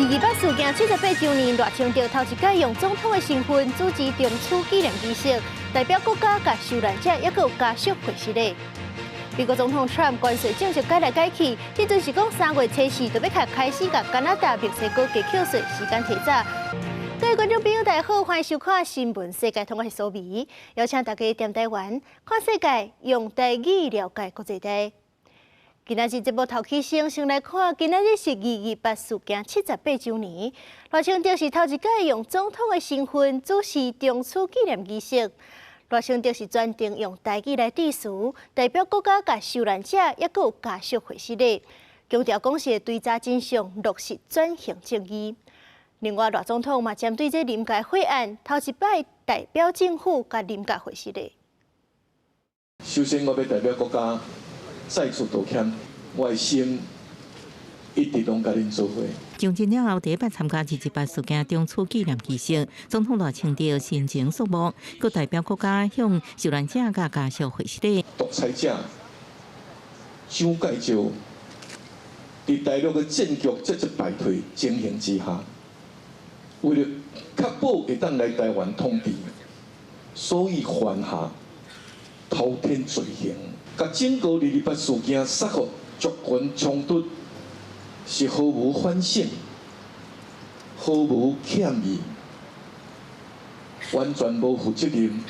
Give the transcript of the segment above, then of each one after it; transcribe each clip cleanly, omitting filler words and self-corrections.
228事件78周年，赖清德头一届用总统的身份主持中处纪念仪式，代表国家甲受难者也有家属会失礼。美国总统 Trump 关税正式改来改去，迄阵是讲3月初4就要开始甲加拿大、墨西哥加扣税，时间提早。各位观众朋友，大家好，欢迎收看《新闻世界通》，我是苏眉，邀请大家踮台湾看世界，用台语了解国际大。今仔日节目头起先来看，今仔日是228事件78周年。赖清德是头一届用总统的身份主持中处纪念仪式。赖清德是专程用台语来致辞，代表国家甲受难者也有家属会失礼，强调讲是追查真相，落实转型正义。另外，赖总统嘛针对这临界血案，头一摆代表政府甲临界会失礼。首先，我要代表国家再次道歉，我的心一直拢甲恁做伙。上任了后第一摆参加228事件中处纪念仪式，总统赖清德心情肃穆，佮代表国家向受难者甲家属会失礼。独裁者蒋介石伫大陆的政局节节败退情形之下，为了确保会当来台湾统治，所以犯下滔天罪行。甲整个228事件杀害族群冲突是毫无反省、毫无歉意，完全无负责任，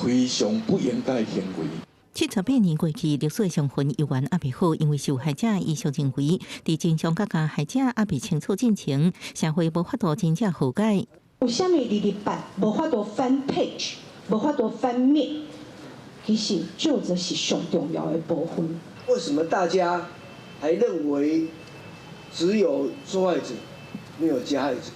非常不应该的行为。78年过去，历史上分犹原也未好，因为受害者依旧认为，伫真相甲加害者也未清楚进程，社会无法度真正和解。有啥物228无法度翻 page， 无法度翻面？其实，就这是上重要的部分。为什么大家还认为只有受害者，没有加害者？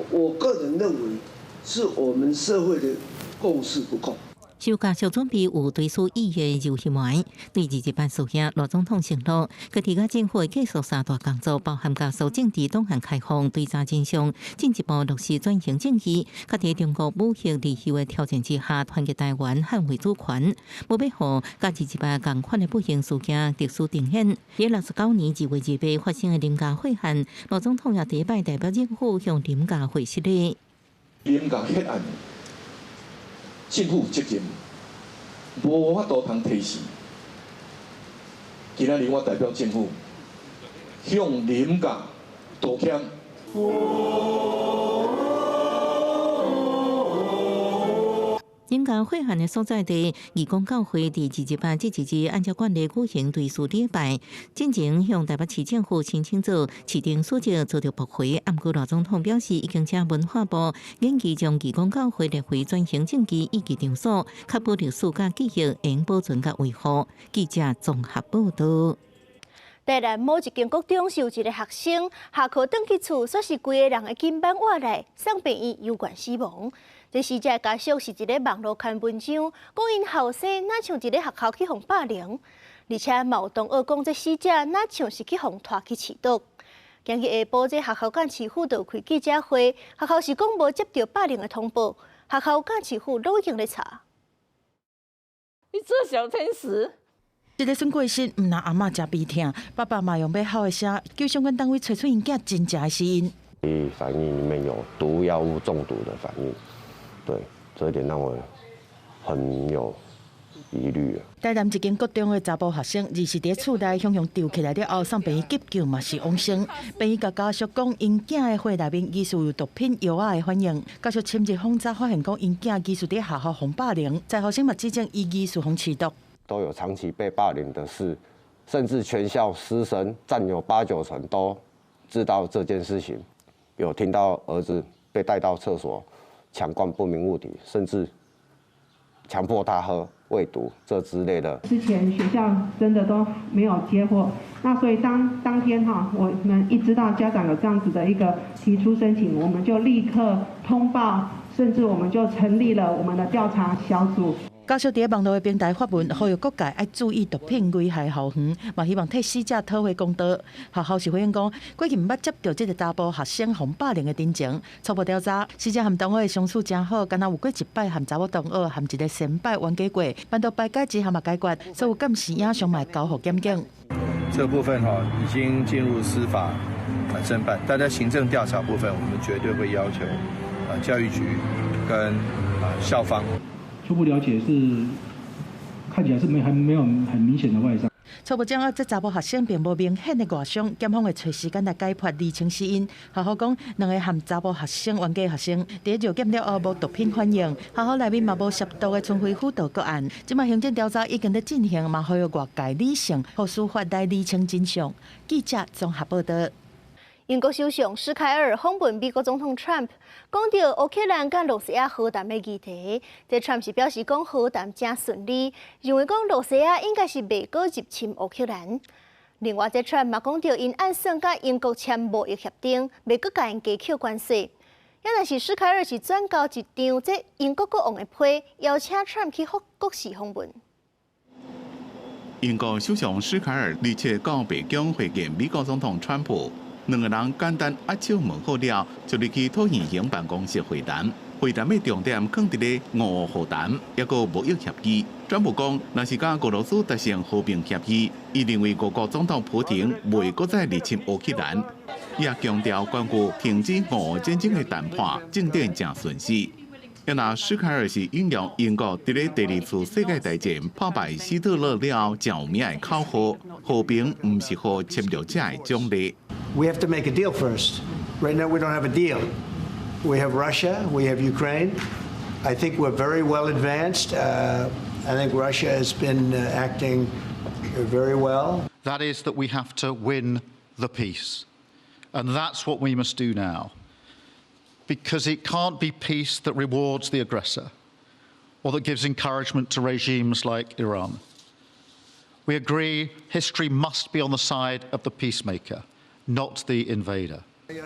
我个人认为，是我们社会的共识不够。受家属准备有对此意义游戏玩，对228事件，赖总统承诺，佮提甲政府继续3大工作，包含加速政治档案开放、追查真相，进一步落实转型正义，佮伫中国武力离休的挑战之下，团结台湾，捍卫主权。无要互甲228共款的不幸事件特殊呈现。69年2月2日发生的林家血案，赖总统也第一摆代表政府向林家会失礼。林家血案。政府有责任，无法度通提示。今仔日我代表政府向林家道歉。林家血案的所在地，义工教会伫228这一日按照惯例举行对事礼拜，进前向台北市政府申请做市定书籍做着驳回。不过赖总统表示，已经请文化部研究将义工教会列回转型正义以及场所，确保历史甲记忆应保存甲维护。记者综合报道。台南某一间国中是有一个学生下课返去厝，说是规个人的金板挖来，送病院有关死亡。这死者家属是一个网络看文章，讲因后生哪像一个学校去互霸凌，而且毛同学讲这死者哪像是去互拖去饲毒。今日下晡，这学校干市府就开记者会，学校是讲无接到霸凌的通报，学校干市府都已经在查。你这小天使！一个孙过身，毋让阿嬷食鼻痛，爸爸嘛用要好的声，叫相关单位找出因囝真正的死因。反应里面有毒药物中毒的反应。对，这一点让我很有疑虑。台南一间国中的查甫学生，二是伫厝内向丢起来了后，送病院急救嘛是亡生。病院甲家属讲，因囝的血内面疑似有毒品药仔的反应。家属深入访查发现，讲因囝疑似伫学校互霸凌，在学生嘛指证伊疑似互饲毒。都有长期被霸凌的事，甚至全校师生占有8、9成都知道这件事情，有听到儿子被带到厕所。强灌不明物体，甚至强迫他喝、喂毒这之类的。之前学校真的都没有接获，那所以当天我们一知道家长有这样子的一个提出申请，我们就立刻通报，甚至我们就成立了我们的调查小组。家属伫网络的平台发文，呼吁各界要注意毒品危害校园，嘛希望替死者讨回公道。学校是回应讲，过去毋捌接到这个查甫学生互霸凌的真情。初步调查，死者和同学的相处真好，敢若有过一摆和查某同学和一个先摆冤家过，办到排解之后嘛解决，所有监视影像嘛交互检警。这部分已经进入司法申办。但在行政调查部分，我们绝对会要求教育局跟校方。初步了解是看起来是还没有很明显的外伤。初步掌握这查某学生并无明显的外伤，检方会找时间来解剖厘清死因。校方讲，两个含查某学生冤家学生，第一药检了后无毒品反应，校方内面嘛无涉毒的春晖辅导个案。即卖行政调查已经在进行，嘛需要外界理性，和司法来厘清真相。记者综合报道。英国首相施凯尔访问美国总统 Trump， 讲到乌克兰甲罗西亚和谈的议题，这 Trump 是表示讲和谈真顺利，认为讲罗西亚应该是未过入侵乌克兰。另外，这 Trump 嘛讲到因按算甲英国签贸易协定，未过甲因加强关系。也若是施凯尔是转交一张这英国国王的批，邀请 Trump 去国事访问。英国首相施凯尔日前到北京会见美国总统川普。两个人简单握手问好了，就入去土耳其办公室会谈。会谈的重点放伫咧俄乌和谈，也个贸易协议。川普讲，若是甲俄罗斯达成和平协议，伊认为俄国总统普京袂搁再入侵乌克兰。也强调，关于停止俄乌战争的谈判进展正顺利。也那施凯尔是引用英国伫咧第二次世界大战破败希特勒了后名的口号：和平唔是互侵略者的奖励。We have to make a deal first. Right now, we don't have a deal. We have Russia, we have Ukraine. I think we're very well advanced. I think Russia has been acting very well. That is that we have to win the peace. And that's what we must do now. Because it can't be peace that rewards the aggressor or that gives encouragement to regimes like Iran. We agree history must be on the side of the peacemaker, not the invader.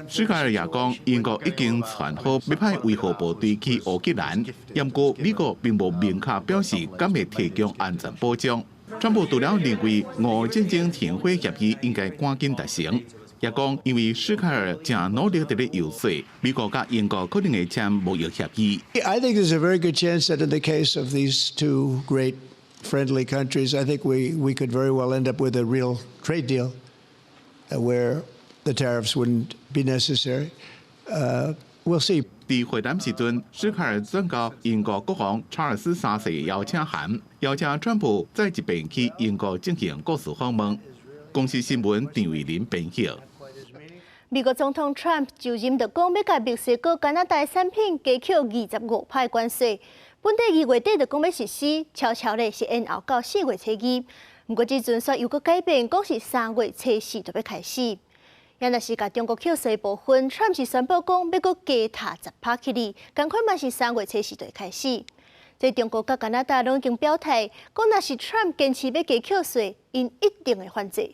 施凯尔也讲，英国已经传好要派维和部队去乌克兰，不过美国并无明确表示敢会提供安全保障。川普除了认为俄战争停火协议应该赶紧达成，也讲因为施凯尔正努力伫咧游说美国甲英国可能会签贸易协议。I think there's a very good chance that in the case of these two great friendly countries, I think we could very well end up with a real trade deal where the tariffs wouldn't be necessary. We'll see. 伫会谈时阵，施凯尔转交英国国王查尔斯三世邀请函，邀请川普再一遍去英国进行国事访问。公司新闻张伟林编辑。美国总统 Trump 就任就讲要甲墨西哥、加拿大产品加强25%关税，本地2月底就讲要实施，悄悄咧是延后到4月初2。不过，即阵煞又搁改变，讲是3月初4就要开始。也若是甲中国扣税部分 ，Trump 是宣布讲要搁加踏10%起哩，同款嘛是3月初4就会开始。在中国甲加拿大拢已经表态，讲若是 Trump 坚持要加扣税，因一定会反制。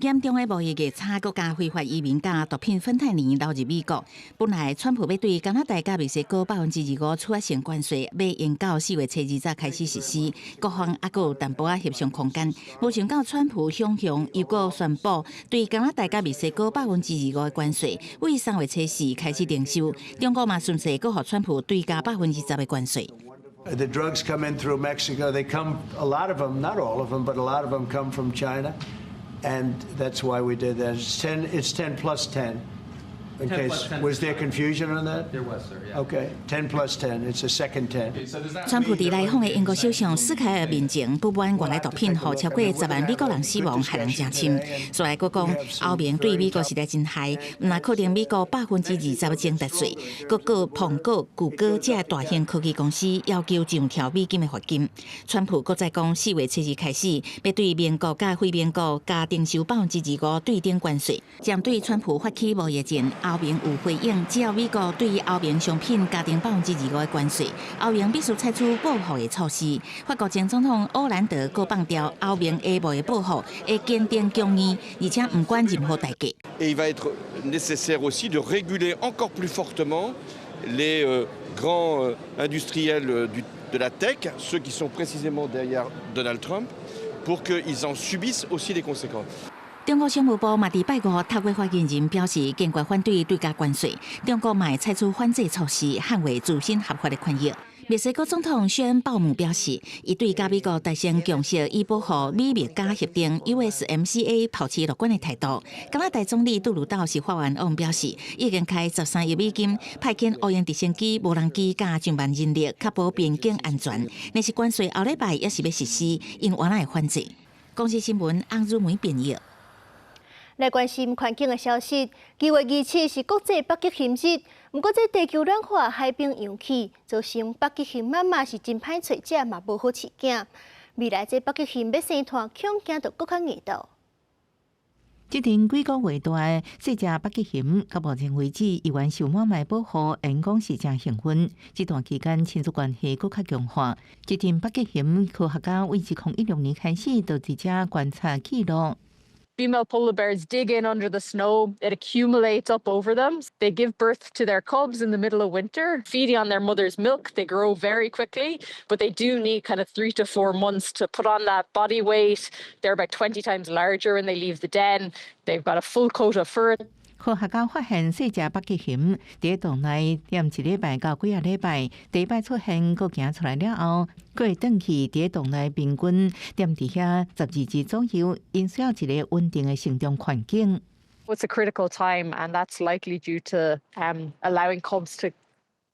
严重的贸易逆差，国家非法移民甲毒品芬太尼流入美国。本来川普要对加拿大甲墨西哥25%处罚性关税，要延到4月初2才开始实施，各方还阁有淡薄仔协商空间。无想到川普向又阁宣布对加拿大甲墨西哥25%的关税，为3月初4开始征收。中国嘛顺势阁予川普对加10%的关税。The drugs come in through Mexico. They come, a lot of them, not all of them, but a lot of them come from China. And that's why we did that. It's 10 plus 10. In case, was there confusion on that? There was, sir. Yeah. Okay, 10 plus 10. It's a second 10. 川普伫来访的英国首相施凯尔面前不满原来毒品，互超过10万美国人死亡，害人真深。所以佫讲，欧盟对美国实在真害，毋但确定美国20%征达税，佫碰过谷歌这大型科技公司要求上调美金的罚金。川普佫再讲，4月初2开始，要对美国甲非美国加征收25%对等关税。针对川普发起贸易战。欧盟有回应，只要美国对欧盟商品加征25%的关税，欧盟必须采取报复的措施。法国前总统欧兰德佫放调，欧盟下步的报复会坚定强硬，而且唔管任何代价。Et il va être nécessaire aussi de réguler encore plus fortement les grands industriels de la tech, ceux qui sont précisément derrière Donald Trump, pour qu'ils en subissent aussi les conséquences. 中国商务部嘛，伫拜五透过发言人表示，坚决反对对价关税，中国嘛会采取反制措施，捍卫自身合法的权益。墨西哥总统宣鲍姆表示，伊对甲美国达成共识以保护美墨加协定 USMCA 保持乐观的态度。加拿大总理杜鲁道是发言案表示，已经开13亿美金派遣无人直升机、无人机加上万人力，确保边境安全。但是关税后礼拜也是要实施，因原来会反制。公司新闻洪如梅编译。来关心环境的消息，2月27是国际北极熊日。不过，这地球暖化、海冰扬起，造成北极熊妈妈是真歹找食，嘛无好饲囝。未来这北极熊要生团，恐惊就更较硬度。这阵几个月大的细只北极熊，到目前为止依然受满卖保护，因讲是真幸运。这段期间亲子关系更较强化。这阵北极熊科学家为2016年开始，就伫遮观察记录。Female polar bears dig in under the snow. It accumulates up over them. They give birth to their cubs in the middle of winter, feeding on their mother's milk. They grow very quickly, but they do need kind of 3 to 4 months to put on that body weight. They're about 20 times larger when they leave the den. They've got a full coat of fur. 科学家发现细只北极熊伫洞内踮1礼拜到几啊礼拜，第一摆出现，佮行出来了后，佮会转去伫洞内平均踮伫遐12日左右，因需要一个稳定的成长环境。It's a critical time, and that's likely due to allowing cubs to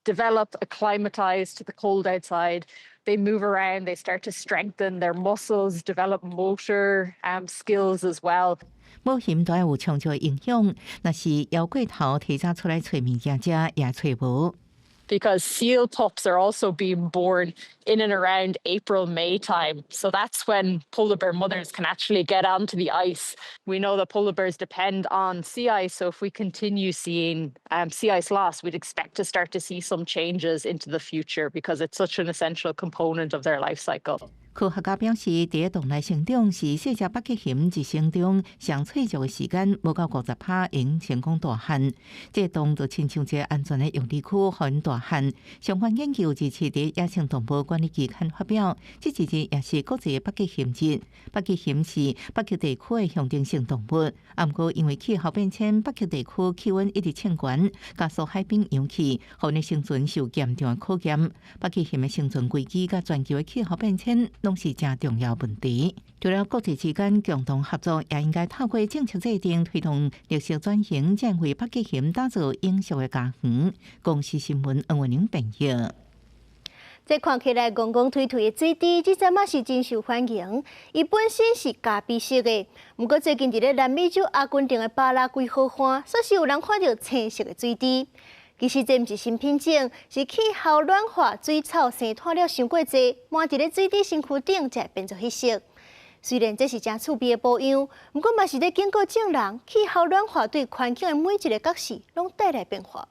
develop, acclimatize to the cold outside. They move around, they start to strengthen their muscles, develop motor skills as well. 冒险都有长久影响，若是摇过头提早出来找物件食，也找无。Because seal pups are also being born in and around April, May time. So that's when polar bear mothers can actually get onto the ice. We know that polar bears depend on sea ice. So if we continue seeing sea ice loss, we'd expect to start to see some changes into the future because it's such an essential component of their life cycle. 科学家表示，伫洞内成长是细只北极熊一生中上脆弱的时间，无到50%因成功大汉。这洞就亲像一个安全的用地区，互因大汉。相关研究日前伫野生动物管理期刊发表，这一日也是国际北极熊日。北极熊是北极地区的象征性动物，不过因为气候变迁，北极地区气温一直升悬，加速海冰扬起，互因生存受严重的考验。北极熊的生存危机甲全球的气候变迁，拢是真重要问题。除了国际之间共同合作，也应该透过政策制定推动绿色转型，将为北极熊打造永续的家园。公司新闻恩文玲编译。这看起来公公推推的水滴，这阵嘛是真受欢迎。伊本身是咖啡色的，不过最近伫咧南美洲阿根廷的巴拉圭好看，说是有人看到青色的水滴。其实这毋是新品种，是气候暖化，水草生脱了伤过济，满伫咧水滴身躯顶才会变做迄色。虽然这是真趣味的保养，不过嘛是咧经过证人，气候暖化对环境的每一个角色拢带来变化。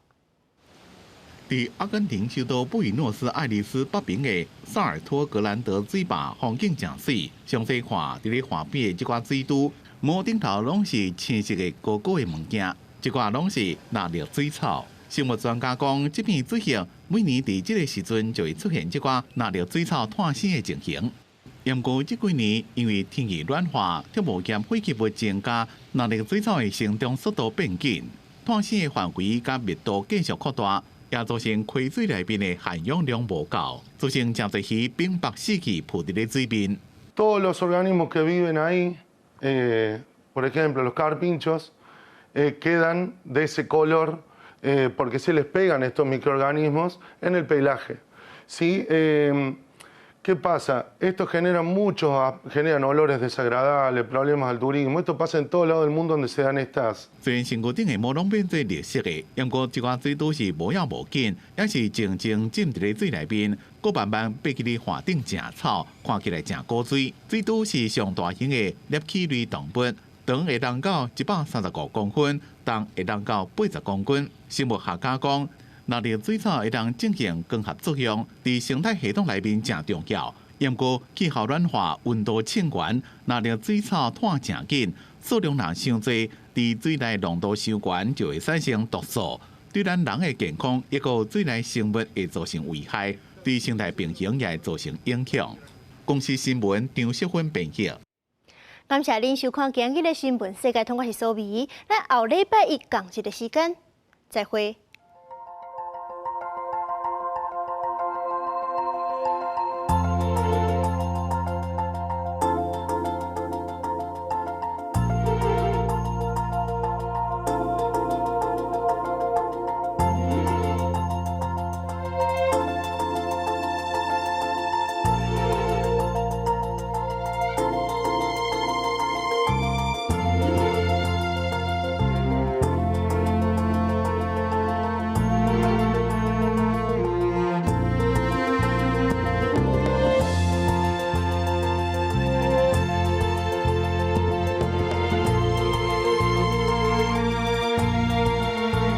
伫阿根廷首都布宜诺斯艾利斯北边的萨尔托格兰德水坝风景真水，详细看伫咧画边的即寡水珠，毛顶头拢是青色的高高的物件，即寡拢是纳绿水草。生物专家讲，这片水系每年伫即个时阵就会出现即寡纳绿水草脱生的情形。不过这几年因为天气暖化，植物兼废弃物增加，纳绿水草的生长速度变紧，脱生的范围甲密度继续扩大。也造成溪水内面的含氧量无够，造成真侪鱼冰白死去浮伫咧水面。Todos los organismos que viven ahí, por ejemplo los carpinchos, quedan de ese color porque se les pegan estos microorganismos en el pelaje. ¿Sí? ¿Qué pasa? Esto generan olores desagradables, problemas al turismo. Esto pasa en todos lados del mundo donde se dan estas. 虽然身躯顶的毛拢变做绿色的，不过这款水都是无要无紧，也是静静浸伫咧水内面，搁慢慢爬起咧花顶食草，看起来真古水。水都是上大型的鬣齿类动物，长会当到135公分，重会当到80公斤。生物学家讲，纳绿水草会当进行光合作用，伫生态系统内面真重要。不过气候暖化、温度升悬，纳绿水草脱真紧，数量若伤多，伫水内浓度伤悬就会产生毒素，对咱人的健康抑个水内生物会造成危害，对生态平衡也会造成影响。公司新闻张淑芬编译。感谢您收看今日的新闻，世界通我是苏眉，咱后礼拜一同一个时间再会。